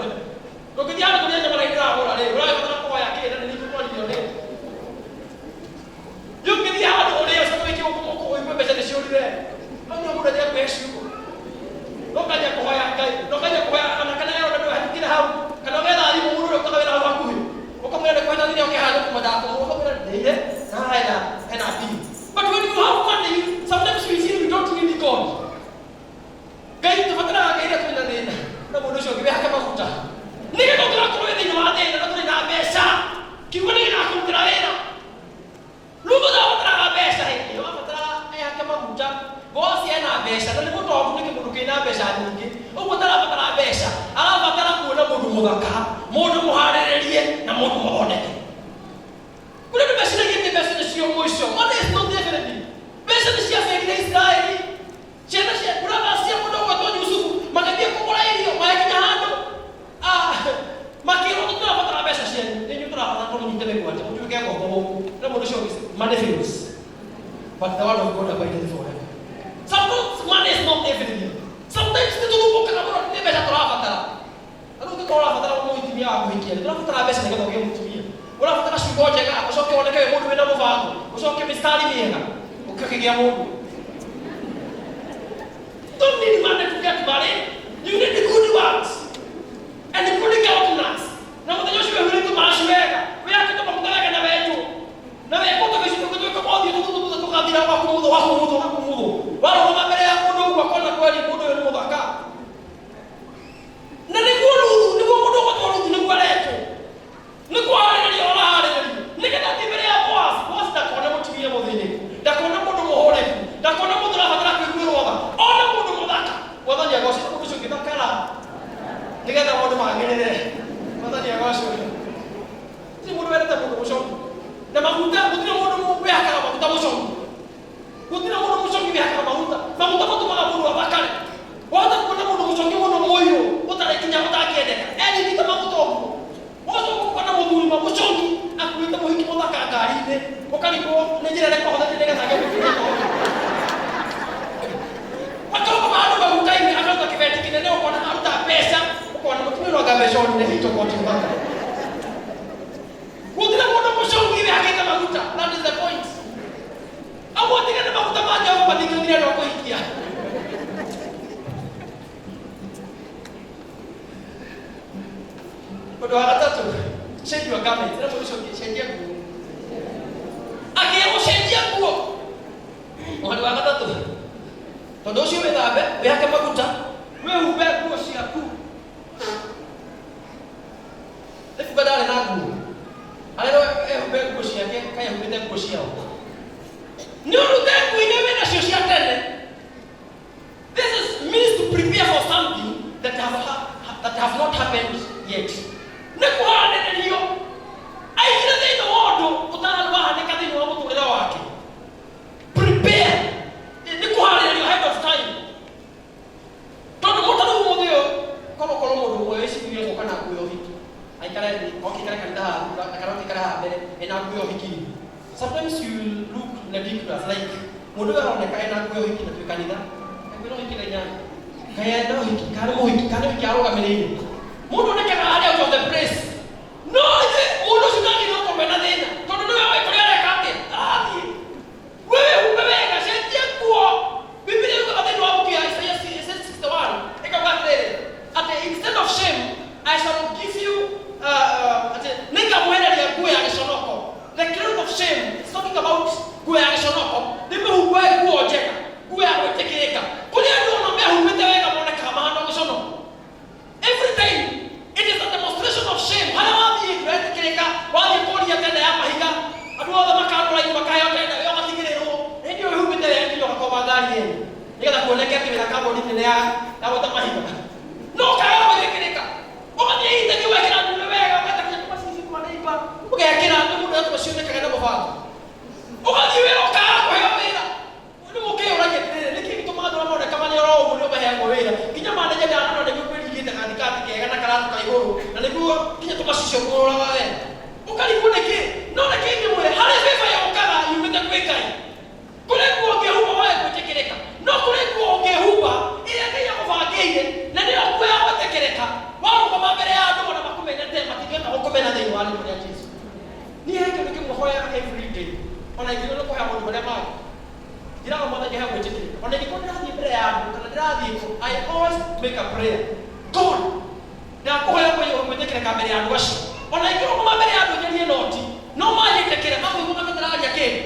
ndokithiana kunyanya mara ndagura ri urabatara kuhoya kile na nikukwalio ri ndokithiana uri ucoke wiki moko uigwe mbeca niciurire hau mundu athia kweshu ndokaja kuhoya Ngai ndokaja kuhoya kana yao ndio hakikira hau kana wetha ari mundu ukawera hau akuhi ukamwenda kwenda nini ukihana kumadako ukamwenda ndeire na hena biru. But when you have money, sometimes we feel we don't need God. Ngai tufatana ngai kwenda nini na mundu ucio ngibe haka mafuta nige ndokira kuwe thini wa thina na turi na mbeca kiugo ni gakutira wira rugo da watara mbeca hiyo afatara haka mafuta bosi ena mbeca na nimo tobu niki mundu kina mbeca nyingi uguo tarabatara mbeca arabatara kuona mundu muthaka mundu muhariririe na mundu muhoneke kuna mbeca nyingi mbeca nicio mwisho money is not definitely mbeca nicia fekire Israeli chena cia kuna basia mundu kwa Yusufu makabia kugura irio makinya handu makiro tutarabatara mbeca cianyu ninyu turabatara tumunyite megwate mutuike ngombo na mundu ucio money fails but the word of God abides forever. Sometimes money is not everything. Sometimes we don't look at what we have to have. I don't think all of that will be our weekend. We don't have to have a second of him to me. We don't have to go check out. We don't have to go to the Mova. We don't have to study here. We can't get more. Don't need money to get money. You need the good works and the good countenance. Now, the Joshua will need to march where we have to come back and have to. Now, we have to go to the tukadira wakumudo wala mbele ya mundu wakona kweli mundu ni mudhaka na ni mundu wakona ni kwaleto ni kwale ni ola hale ni kada tibere ya boss da kona mutumia muthini da kona mundu muhore da kona mundu rafatara kwirwa ona mundu mudhaka wathani agoshi mundu cyo kitakala ni kada mundu mangerere wathani agoshi si mundu weta mundu mushongo na mafuta kutina mundu mubeka mafuta mushongo kutina mundu mushongo bihaka mafuta matu mala mundu abakale wata kuna mundu mushongo mundu moyo utare kinya utakiendeka eni kita mafuta obu wozo kuna mundu mushongo akuita muhiki mutaka garine okaliko nejira leko hoda tendeka sake wakao maana mafuta hivi akaanza kiveti kinene ukona hata pesa ukona mtumiro wa gabeshoni ne hito kwa tumaka kutina mundu mushongo bihaka mafuta. That is the point. Awo tingana mafuta maji au patikania na kuikia. Kwa watatu, change your garment. Ndio mwisho change nguo. Akiemo change nguo. Wale watatu. Todo sio bedabe, behaka mafuta. Wewe ube nguo siaku. Lefu badala na nguo. Alero ube nguo siake, kaya ube nguo siako. No, this is means to prepare for something that have not happened yet. Prepare. Ahead of time. Sometimes you look ridiculous, like mudu anaonekana na kuyo hiki na tukanida ngiro hiki na nyanya kaya ndio hiki kana hiki aroga menene mudu anaonekana out of the place no mudu sinani no komena tena tondo ndio wewe kulele kati wewe ubebeka shendia kuo biblia iko katika kitabu cha Isaiah 61 ikawaambia ate instead of shame I shall give you ate ninga mwenda ya kuo ya kishonoko. The cloth of shame is talking about kuwa shonoko. Nime huwa kuwa jeka. Kuwa wetekeleka. Kule ndio unaambia humeteweka muone kama hana kishono. Every time it is a demonstration of shame. Hala wapi wetekeleka wali kodi ya tenda hapa higa. Aduwa makaro la makaya tenda yo katikirero. Ndio humeteweka ndio kwa magari yenu. Nika kuonekea kile kama nini ya na utamahiga. No kaya wetekeleka. Wakati hii ndio weka ndio weka wetekeleka kwa sisi kwa neighbor. Ukayakira mundu atubashine kagana bavanga ukajiwero kako yobera uri mukeo ragetere niki bitumado ramone kamanya ro muri obahengo wera kinya mane je dano ne bikweli gite katikati kega na karatu kaigoro na niguo kinya tumashisho ngoro wawe ukali kuneke no na kinyi mwe hale fefa ya ukala yumeta kwekai kule kuoge huba wae kutekeleka no kule kuoge huba ile kenya kuvangeire na ndio kĩndũ kĩmwe hoyaga every day. Ona ingĩ no kũhoya maũndũ marĩa mangĩ. Ndiraga Mwathani he gwĩtĩkĩrĩka. Ona ingĩkorwo ndĩrathiĩ mbere ya andũ kana ndĩrathiĩ I always make a prayer. God, ndakũhoya gwĩtĩkĩrĩka mbere ya andũ acio. Ona ingĩkorwo mbere ya andũ nyerie noti, no manjĩtĩkĩre mamũigua matararia kĩndũ.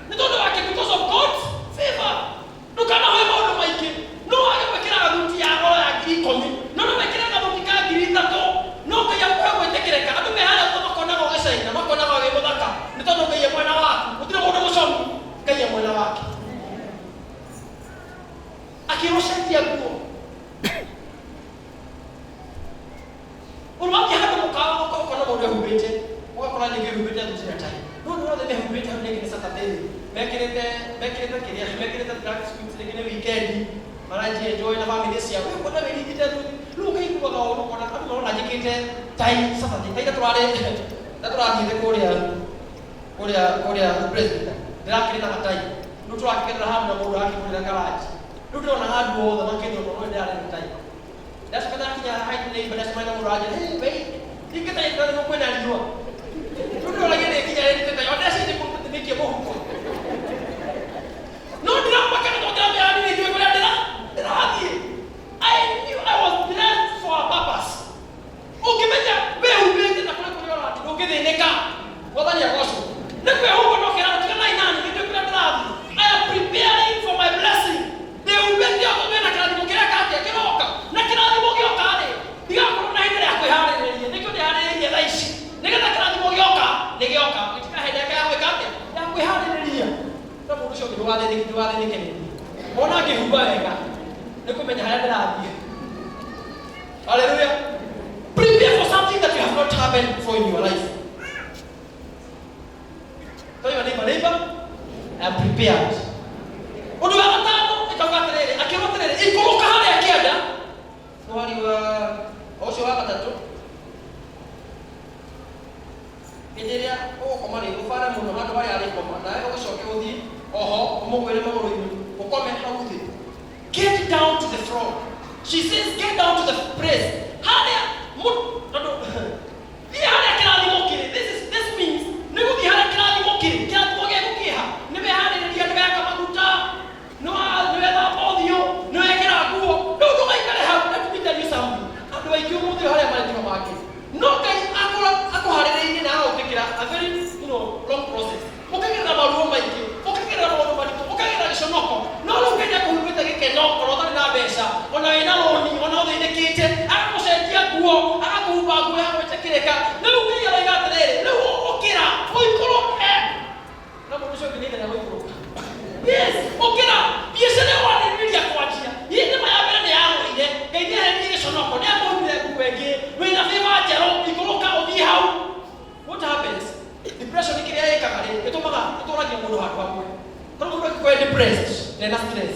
Nĩ tondũ wake because of God's favor. Ndũkanahoe maũndũ maingĩ. No wage gwĩkĩra thuti ya goro ya 10,000. No wĩkĩre thuti ka 3,000. No Ngai akũhe gwĩtĩkĩrĩka. Andũ me harĩa makonaga gĩcaina, makonaga wĩ mũthaka. Nĩ tondũ Ngai mwena waku. Gũtirĩ mũndũ mũcomu. Ngai mwena wake. Akĩrũcenjia nguo. Ũrũmaki handũ mũkawa ũkona mũndũ ehumbĩte. Ũgakora ningĩ ehumbĩte thuti ya tai. No nĩ mehumbĩte hau ningĩ nĩ Saturday. Mekĩrĩte kĩrĩa, mekĩrĩte black suits ningĩ nĩ weekend. Maranji enjoy na family ciao. Ũkona wĩrindĩte thuti. Rĩu ũkaiguaga ũndũ ũkona andũ marona njĩkĩte tai Saturday. Tai tũrathiĩte kũrĩa president. Ndĩrakĩrĩ na matai. Rĩu tũrakĩgerera handũ na mũndũ akĩgũrĩra karaji. Rĩu ndĩrona handũ hothe makĩndwo mũndũ ndĩrarĩ na tai. Ndacoka ndakinya height neighbor ndacoka na mũndũ anjĩra, "Hey, wait. Ingĩtai ndĩrarĩ kwĩna riũa." Rĩu ndĩrona gĩkinya rĩrĩ tai. Ona ciĩ kũmĩkia mũhuko. No ndiramaka na ndĩramenya nĩ njũĩ kũrĩa ndĩrathiĩ. I knew I was blessed for a purpose. Ũngĩmenya wehumbĩte na kũrĩa kũrĩa ũrathiĩ ndũngĩthĩnĩka. Mwathani agocwo. Nĩ kwĩhumba no kĩraro tigana inani nĩ kũrĩa ndĩrathiĩ. I am preparing for my blessing. Ndĩhumbĩte o kwĩna kĩrathimo kĩrĩa kĩroka. Na kĩrathimo gĩoka rĩ, ndigakorwo na hĩndĩ ya kwĩharĩrĩria. Nĩkĩo ndĩharĩrĩirie thaa ici. Nĩgetha kĩrathimo gĩoka nĩ gĩoka. Gĩtikahe hĩndĩ ya gwĩka atĩa? Ya kwĩharĩrĩria. Na mũndũ ũcio ndũgathĩnĩke nĩ. Ona ngĩhumba wega. Nĩ kũmenya harĩa ndĩrathiĩ. Hallelujah. Prepare for something that you have not happened before in your life. Tell your neighbor, I am prepared. Ũndũ wa gatano ĩkauga atĩrĩrĩ, akĩrwo atĩrĩrĩ, ikũrũka harĩa kĩanda. No wari wa ũcio wa gatatũ. Hĩndĩ ĩrĩa ũgũkoma rĩ, ũbare mũno handũ harĩa arĩkoma, nawe ũgũcoke ũthiĩ, oho, ũmũgwĩre magũrũ-inĩ, ũkome hau thĩ. Get down to the floor. She says, get down to the place. Harĩa thiĩ harĩa kĩrathimo kĩrĩ. This means nĩ gũthiĩ harĩa kĩrathimo kĩrĩ. Kĩrathimo gĩgũkĩha. Nĩ weharĩrĩria, nĩ weka maguta, nĩ wethamba ũthiũ, nĩ wekĩra nguo. Rĩu ndũgaikare hau. Let me tell you something. Andũ aingĩ ũmũthĩ harĩa marĩ tiga make. No Ngai akũharĩrĩirie na agũtĩkĩra a very long process. Ũkagerera maruo maingĩ, ũkagerera maũndũ maritũ, ũkagerera gĩconoko. No rĩu Ngai akũhumbĩte gĩkeno ona ũtarĩ na mbeca, ona wĩna rũni, ona ũthĩnĩkĩte, agagũcenjia nguo, agakũhumba nguo ya gwĩtĩkĩrĩka. Rĩu Ngai aroiga atĩrĩrĩ, rĩu ũkĩra, ũikũrũke. Na mũndũ ũcio ũngĩ nĩ ithenya gũikũrũka. Yes, ũkĩra, biacara ĩyo wanĩrĩria kwanjia. Hĩndĩ ĩmwe ya mbere nĩ yagũire, Ngai nĩaheire gĩconoko, nĩakũhumbire nguo ĩngĩ, wĩna favor njerũ, ikũrũka ũthiĩ hau. What happens? Depression ni kĩrĩa ĩkaga rĩ, ĩtũragia mũndũ handũ hamwe. Tondũ mũndũ angĩkorwo depressed, na stress.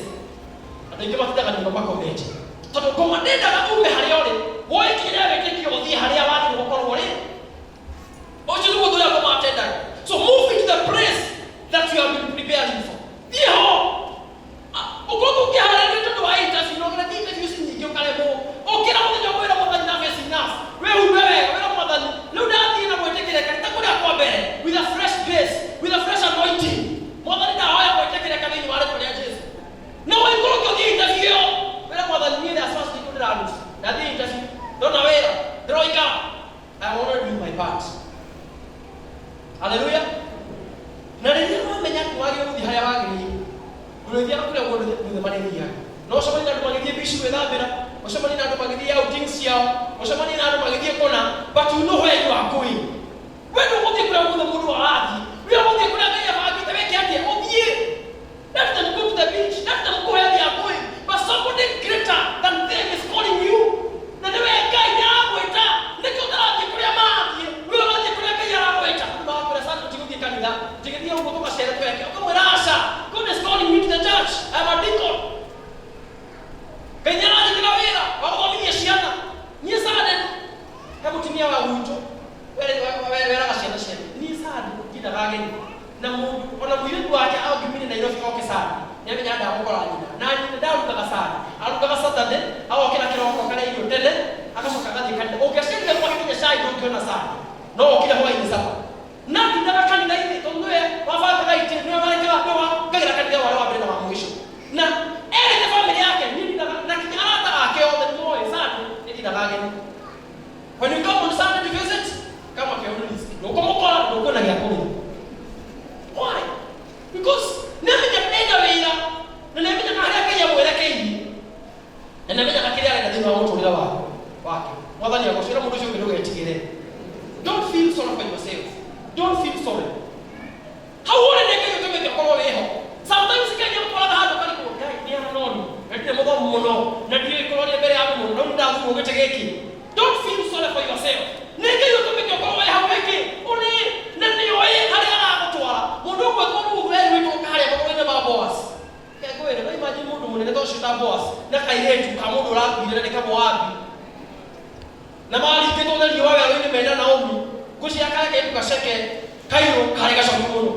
Andũ aingĩ matindaga nyũmba makomete. Tondũ ngoma ndendaga ume harĩa ũrĩ, woĩ kĩrĩa wĩtĩkio ũthiĩ harĩa wagĩrĩirwo gũkorwo ũrĩ. Ũcio nĩguo ũndũ ũrĩa ngoma atendaga. So move into the place that you have been preparing for. Thiĩ ho. Ũkorwo ũkĩharĩrĩria tondũ wa interview, no nginya interview ici nyingĩ ũkaremwo. Ũkĩra mũthenya wĩra Mwathani na face enough. Wĩhumbe wega, wĩra Mwathani. Rĩu ndathiĩ na gwĩtĩkĩrĩka, nĩ ta kũrĩa kwa mbere, with a fresh grace, with a fresh anointing. Mwathani ndahoya gwĩtĩkĩrĩka thĩinĩ wa rĩĩtwa rĩa Jesũ. Na waikũrũka ũthiĩ interview ĩyo, wĩra Mwathani niĩ as far as ndĩraruta. Ndathiĩ interview, ndona wĩra, ndĩroika. I want to do my part. Hallelujah. Na rĩrĩa wamenya atĩ wagĩrĩirwo gũthiĩ harĩa wagĩrĩire, ũrĩthiaga kũrĩa guothe marĩthiaga. No ũcemanie na andũ magĩthiĩ bici gwĩthambĩra, ũcemanie na andũ magĩthiĩ outings ciao, ũcemanie na andũ magĩthiĩ kũna, but you know where you are going. Wewe ndũgũthiĩ kũrĩa guothe mũndũ arathiĩ. Wewe ũgũthiĩ kũrĩa Ngai abangĩte weke atĩa ũthiĩ. Let them go to the beach. Let them go where they are going. But somebody greater than them is calling you. Na nĩwe Ngai nĩaragwĩta. Nĩkĩo ũtarathiĩ kũrĩa marathiĩ. Wewe ũrathiĩ kũrĩa Ngai aragwĩta. Andũ magakwĩra sana ũtigũthiĩ kanitha. Tigĩthiĩ ũguo tũgacere tweke. Ũkamwĩra aca. God is calling me to the church. I am a deacon. Ngai nĩarandĩkĩra wĩra wa gũthomithia ciana. Niĩ sade. He mũtumia wa gwitũ. Weraga ciana ciake. Niĩ sade ngindaga ageni. Na mũndũ ona mũirĩtu wake aũngĩmire Nairobi oke sade. Nĩamenya ndamũkora nyina. Na nyina ndarutaga sade. Arutaga Saturday, agokĩra kĩroko karĩa irio tene, agacoka agathiĩ kanitha. Ũngĩaciarire gwake nginya cai ndũngĩona sade. No ũkire hwaĩ-inĩ Saturday. na tindaga kanitha-inĩ tondũ we wabangaga itĩ nĩwe marekaga ngagira kanitha wale wa mbere na wa mũico na erĩte family yake na kinya arata ake othe nĩmoĩ Sunday nĩndindaga ageni. When you come on Sunday to visit, kama kĩũnũriski ndũkũmũkora ndũkuona gĩa kũrĩa. Why? Because nĩamenya enda wĩra na nĩamenya harĩa Ngai amwerekeirie na nĩamenya kĩrĩa arenda thĩinĩ wa mũtũrĩre wake. Mwathani agocĩra mũndũ ũcio ũngĩ ndũgetigĩre. Don't feel sorry for yourself. Don't feel sorry. Hauone Ngai ũtũmĩte ũkorwo wĩho. Sometimes Ngai akũraga handũ karĩkũ Ngai nĩ anoni na ndirĩ mũthomu mũno na ndirĩ kũroria mbere ya andũ mũno no ndathurwo gĩtĩ gĩkĩ. Don't feel sorry for yourself. Ngai ũtũmĩte ũkorwo wĩho wĩkĩ ũrĩ na nĩoĩ harĩa aragũtwara. Mũndũ ũmwe tondũ wee wĩtwo harĩa maũndũ-inĩ ma Boaz. Kegwĩre no imagine mũndũ mũnene ta ũcio ta Boaz na kairĩtu ka mũndũ ũrakuire na nĩ Kamoabi. Na maringĩtwo nĩ riũa werũ-inĩ mena Naomi ngũcia karĩa kairĩtu gaceke kairũ karĩ gacoku mũno.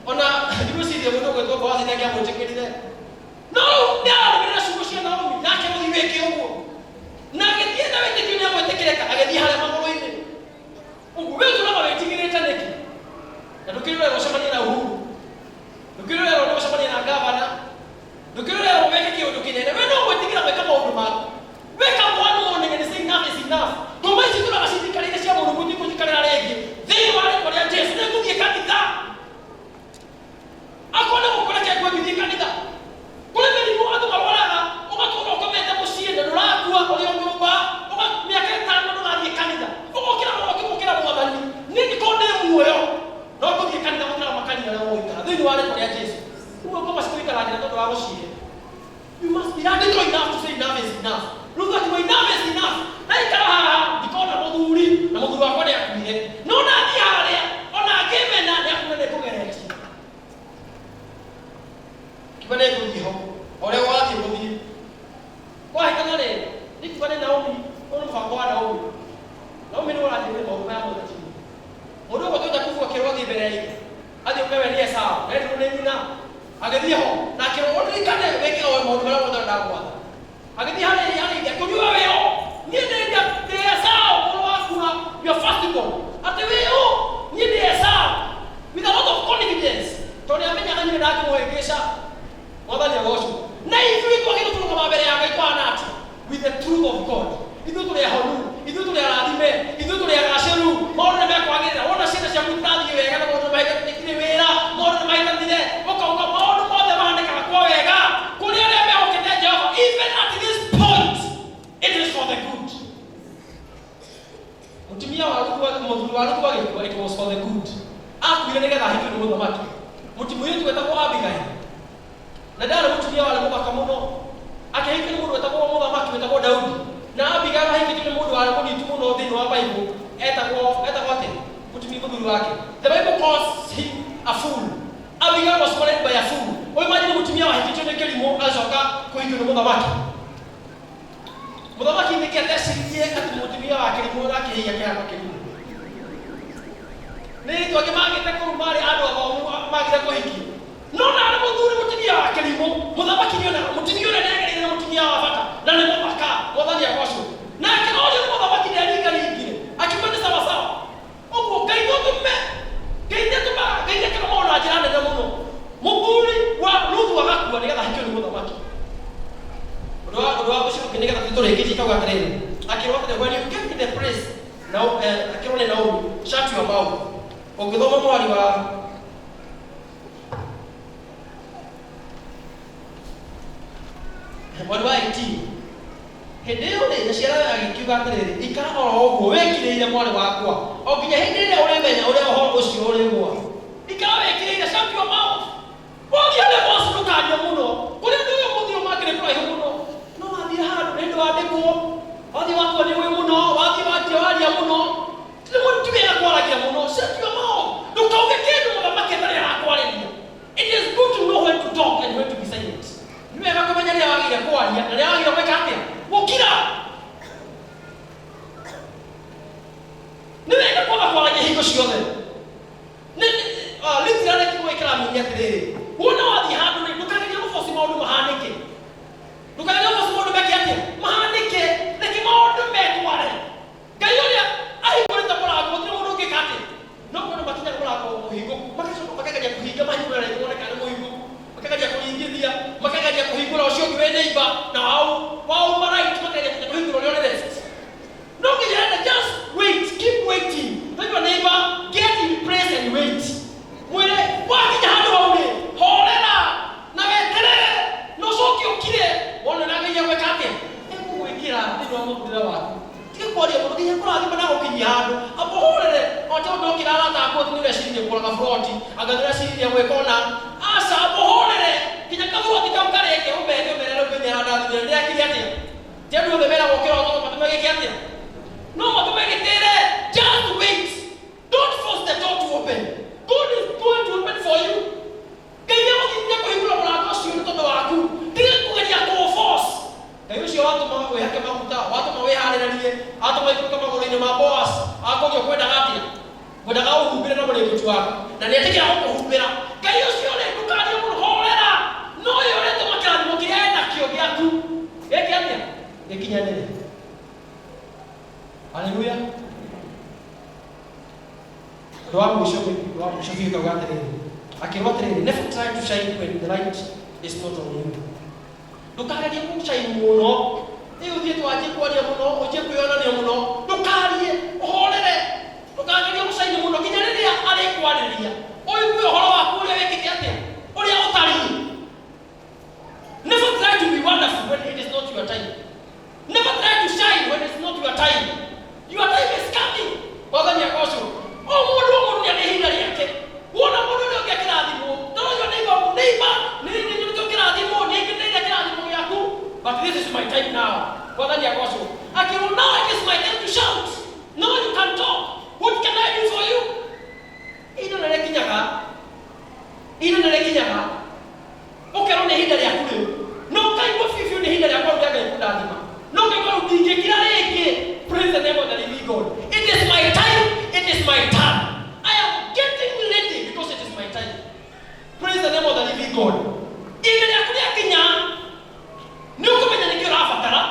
Ona ndigwĩciria mũndũ ũgwĩtwo Boaz nĩangĩamwĩtĩkĩrire. No nĩararũmĩrĩra ciugo cia Naomi nake gũthiĩ wĩke ũguo. Na agĩthiĩ na wĩtĩkio nĩamwĩtĩkĩrĩka agĩthiĩ harĩa magũrũ-inĩ. Ũguo we ũtũraga wĩtigĩrĩte nĩkĩ? Na ndũkĩrorerwo ũcemanie na Uhuru. Ndũkĩrorerwo nĩ ũcemanie na ngavana. Ndũkĩrorerwo wĩke kĩũndũ kĩnene. We no gwĩtigĩra gwĩka maũndũ maku. Weka one morning and say enough is enough. Ngoma ici tũragacithikarĩire cia mũndũ gũthiĩ kũnyikarĩra rĩngĩ thĩinĩ wa rĩtwa rĩa Jesũ nĩngũthiĩ kanitha. Akona gũkũreke gũthiĩ kanitha. Kũrĩ mĩrimũ andũ marwaraga ũgatũra ũkomete mũciĩ na ndũrakua ũrĩ o nyũmba mĩaka ĩtano ndũrathiĩ kanitha. Ũgokĩra Mwathani niĩ ndikorwo ndĩ muoyo no ngũthiĩ kanitha gũkĩra makanitha arĩa ũgũikara thĩinĩ wa rĩtwa rĩa Jesũ. Ũguo ngoma citũikaragĩra tondũ wa gũciria. You must be radical enough to say enough is enough. Ruth akiuga enough is enough. Na ikara haha ndikona mũthuri na mũthuri wakwa nĩakuire. No nathiĩ harĩa ona angĩmena nĩakuga nĩkũgeretie. Kiuga nĩngũthiĩ ho ũrĩa wathiĩ gũthiĩ. Kwahĩtana rĩ nĩkiuga nĩ Naomi ũyũ mũbango wa Naomi. Naomi nĩ ũranjĩrĩire maũndũ maya mothe timu. Mũndũ ũguo twenda kũbua kĩrwo athiĩ mbere ya ithe. Athiĩ ũkewe nĩ Esau na nĩtũrwo nĩ nyina. Agĩthiĩ ho na akĩrwo ndirikane wĩke o maũndũ marĩa mothe ndagwatha. Agĩthiĩ harĩa ithe akĩũria wĩho niĩ ndĩ Esau mũrũ wakua your firstborn. Atĩ wĩho niĩ ndĩ Esau with a lot of confidence. Tondũ nĩamenyaga nyina ndangĩmũhĩngĩca. Mwathani agocwo. Na ithuĩ twagĩrĩirwo kũrũgama mbere ya Ngai kũhana atĩa? With the truth of God. Ithuĩ tũrĩ ahonu, ithuĩ tũrĩ arathime, ithuĩ tũrĩ agacĩru, maũndũ nĩmekwagĩrĩra. Wona ciana ciaku itathiĩ wega na maũndũ mahĩtũkĩire wĩra, maũndũ nĩmahĩtanire, ũkauga maũndũ mothe mahanĩkaga kwa wega. Kũrĩ arĩa mehokete Jehova, even at this point, it is for the good. Mũtumia wa mũthuri wa Ruthu agĩkua, it was for the good. Akuire nĩgetha ahikio nĩ mũthamaki. Mũtumia wetagwo Abigail. Na ndarĩ mũtumia warĩ mũthaka mũno. Akĩhikio nĩ mũndũ wetagwo mũthamaki wetagwo Daudi. Na Abigail ahikĩtio nĩ mũndũ warĩ mũnyitu mũno thĩinĩ wa Bible etagwo atĩ mũtumia mũthuri wake. The Bible calls him a fool. Abigail was married by a fool. Imagine mũtumia wahikĩtio nĩ kĩrimũ agacoka kũhikio nĩ mũthamaki. Mũthamaki nĩkĩ ateciririe atĩ mũtumia wa kĩrimũ arakĩhia kĩhako kĩrimũ. Nĩ twake magĩte kũu marĩ andũ athomu magĩte kũhikio. No narĩ mũthuri mũtumia wa kĩrimũ mũthamaki nĩona mũtumia ũrĩa nĩagĩrĩire na mũtumia wa bata na nĩ mũthaka Mwathani agocwo. Nake orio nĩ mũthamaki nĩaringaringire akiuga nĩ sawasawa. Ũguo Ngai ndũtũme Ngai ndekĩra maũndũ na njĩra nene mũno. Mũthuri wa Ruthu agakua nĩgetha ahikio nĩ mũthamaki. Ũndũ wa ũcio ũngĩ nĩgetha tũrĩkĩtie kauga atĩrĩrĩ akĩrwo atĩrĩ when you get to the place now akĩrwo nĩ Naomi shut your mouth. Ũngĩthoma mwari wa mwari wa 18 hĩndĩ ĩyo rĩ Nyaciara agĩkiuga atĩrĩrĩ ikara oro ũguo wĩkirĩire mwarĩ wakwa o nginya hĩndĩ ĩrĩa ũrĩmenya ũrĩa ũhoro ũcio ũrĩgwa. Ikara wĩkirĩire shut your mouth. Wathiĩ harĩa Boaz ndũkaria mũno kũrĩ ũndũ ũyũ mũthio makĩrĩ kũraihu mũno. No wathiĩ handũ nĩ ũndũ wandĩkwo wathiĩ wakwa nĩ ũĩ mũno wathiĩ waria mũno nĩ mũndũ wĩra kwaragia mũno. Shut your mouth. Ndũkauge kĩndũ mũthamaki atarĩ arakwarĩria. It is good to know when to talk and when to be silent. Nĩ wega kũmenya rĩrĩa wagĩrĩire kwaria na rĩrĩa wagĩrĩire gwĩka atĩa gũkira. Nĩ wega kwaga kwaragia hingo ciothe. Literally gwĩkĩra mĩini atĩrĩrĩ wona wathiĩ handũ rĩ ndũkageria gũboci maũndũ mahanĩke. Ndũkageria gũboci maũndũ meke atĩa mahanĩke. Reke maũndũ metware. Ngai ũrĩa ahingũrĩte mũrango gũtirĩ mũndũ ũngĩka atĩa no cirie kuraga froti agathira ciria gwekona asa bohorere kinya kabuoti kamkareke umbeke umerero kwenye hadathire ndia kiriatia tiandu themera gokira oto matumege kiatia no matumege tere just wait. Don't force the door to open. God is going to open for you. Kaya ukiingia kwa hilo mlango sio mtoto wako. Ndio kuja kwa force. Kayo sio watu mambo yake mafuta, watu mawe haleluya. Hata mwe kama ngolini maboss, akoje kwenda ngapi? Kwenda kao kuhubiri na mwenye kitu wako. Na niateke hapo kuhubiri. Kayo sio ile dukani mholera. No yole to makani mkienda kio yako. Yake hapa. Yekinyane. Haleluya. Roho mshofi kwa gati leo. Akirote leo, never try to shine when the light is not on you. Dukarie kumshine muno. Iyo thietu aje kwaria muno, oje kuyona ni muno. Dukarie, ohorere. Dukarie kumshine muno kinyareria ari kwariria. Oyu kwe horo waku uri wekite atia. Uri utari. Never try to be wonderful when it is not your time. Never try to shine when it's not your time. Your time is coming. Whether ni akosho. Mungu ndiye hidari yake. Uona Mungu ndio kirathimo. Don't your neighbor, nini ndio kirathimo, nini ndio kirathimo yako. But this is my time now. Whether ni akosho. Akiwa now it is my time to shout. No, you can talk. What can I do for you? Ino nere kinyaga. Ukero ni hidari yako leo. No kai mo fifi ni hidari yako ndio kirathimo. No kai mo dinge kirareke. Praise the name of the living God. It is my time. It is my time. I am getting ready because it is my time. Praise the name of the living God. Ile ya kulia kinya ni ukomenya nikira afatara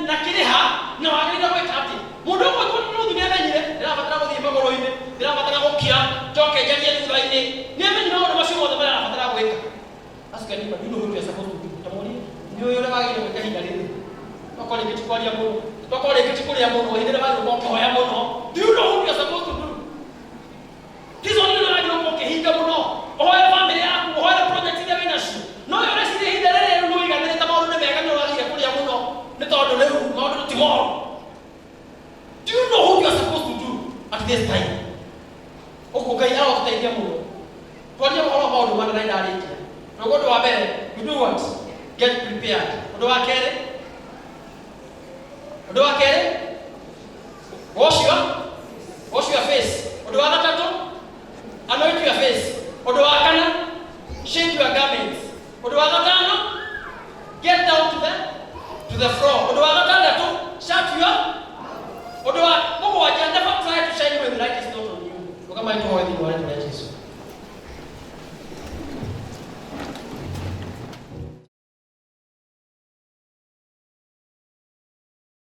na kireha na wagira gwetati. Mundu umwe ko no dunia menyire ndira afatara guthie magoro-ine ndira afatara gukira njoke njarie thutha-ini ni amenyi no ndo macio mothe ndira afatara gweka. Asuka ni madino huko ya support tutamwoni ndio yule wagire gweka hinda riri. Tokore kitukwaria mundu tokore kitukuria mundu hindira bado moke hoya muno. Do you know who you are supposed to do? This one you know I don't okay hinga muno. Oya family yako, oya project ile winashi. No yore sire hindira rero no iga ndire tamaru ne mega no wagire kuria muno. Ne todo leo maundu tomorrow. Do you know who you are supposed to do at this time? Oko kai awo tutaidia muno. Twalia horo maundu mana naida arikia. Nogodo wa mbere, you do what? Get prepared. Odo wa kere?